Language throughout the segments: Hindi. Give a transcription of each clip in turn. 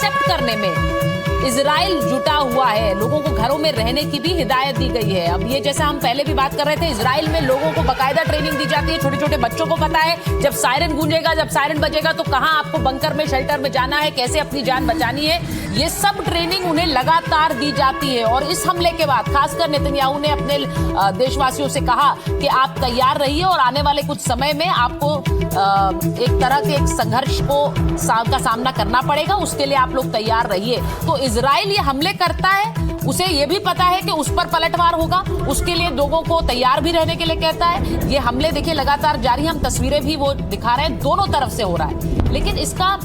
एक्सेप्ट करने में इजराइल जुटा हुआ है। लोगों को घरों में रहने की भी हिदायत दी गई है। अब ये जैसा हम पहले भी बात कर रहे थे, इजराइल में लोगों को बाकायदा ट्रेनिंग दी जाती है। छोटे छोटे बच्चों को पता है जब सायरन गूंजेगा, जब सायरन बजेगा तो कहां आपको बंकर में, शेल्टर में जाना है, कैसे अपनी जान बचानी है। ये सब ट्रेनिंग उन्हें लगातार दी जाती है। और इस हमले के बाद खासकर नेतन्याहू ने अपने देशवासियों से कहा कि आप तैयार रहिए और आने वाले कुछ समय में आपको एक तरह के एक संघर्ष का सामना करना पड़ेगा, उसके लिए आप लोग तैयार रहिए। तो इजराइल ये हमले करता है, उसे ये भी पता है कि उस पर पलटवार होगा, उसके लिए लोगों को तैयार भी रहने के लिए कहता है। ये हमले देखिए लगातार जारी, हम तस्वीरें भी वो दिखा रहे हैं, दोनों तरफ से हो रहा है। लेकिन इसका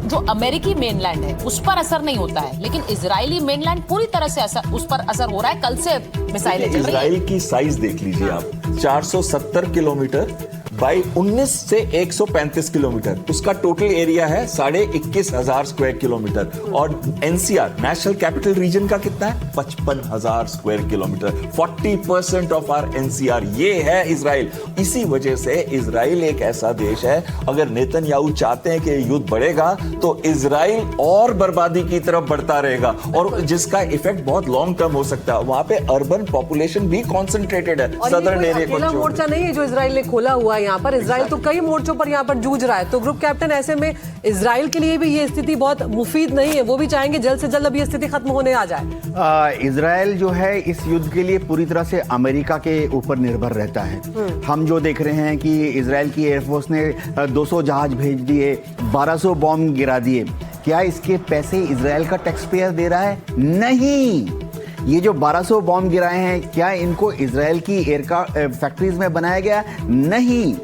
जो अमेरिकी मेनलैंड है उस पर असर नहीं होता है, लेकिन इजरायली मेनलैंड पूरी तरह से उस पर असर हो रहा है। कल से मिसाइलें चल रही हैं। इजराइल की साइज देख लीजिए आप, 470 किलोमीटर बाई 19 से 135 किलोमीटर, उसका टोटल एरिया है 21,500 स्क्वायर किलोमीटर। और एनसीआर नेशनल कैपिटल रीजन का कितना है? 55,000 square kilometre. 40% of our NCR ये है इजराइल। इसी वजह से इजराइल एक ऐसा देश है, अगर नेतन्याहू चाहते हैं कि युद्ध बढ़ेगा तो इजराइल और बर्बादी की तरफ बढ़ता रहेगा, और जिसका इफेक्ट बहुत लॉन्ग टर्म हो सकता है। वहां पे अर्बन पॉपुलेशन भी कॉन्सेंट्रेटेड है। सदर्न एरिया मोर्चा नहीं है जो इजराइल ने खोला हुआ है यहाँ पर। इजराइल तो कई मोर्चों पर यहाँ पर जूझ रहा है। तो ग्रुप कैप्टन, ऐसे में इजराइल के लिए भी ये स्थिति बहुत मुफीद नहीं है। वो भी चाहेंगे जल्द से जल्द अब ये स्थिति खत्म होने आ जाए। इजराइल जो है इस युद्ध के लिए पूरी तरह से अमेरिका के ऊपर निर्भर रहता है। हम जो देख रहे हैं कि इजराइल की एयरफोर्स ने 200 जहाज भेज दिए, 1200 बॉम्ब गिरा दिए। क्या इसके पैसे इजराइल का टैक्स पेयर दे रहा है? नहीं। ये जो 1200 बॉम्ब गिराए हैं, क्या इनको इजराइल की फैक्ट्रीज में बनाया गया? नहीं।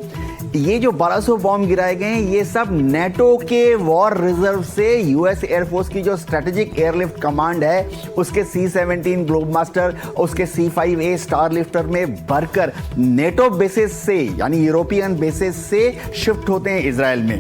ये जो 1200 बॉम्ब गिराए गए हैं, ये सब नेटो के वॉर रिजर्व से यूएस एयरफोर्स की जो स्ट्रेटेजिक एयरलिफ्ट कमांड है, उसके C-17 ग्लोबमास्टर, उसके C-5A स्टार लिफ्टर में भरकर नेटो बेसिस से, यानी यूरोपियन बेसिस से शिफ्ट होते हैं इजराइल में।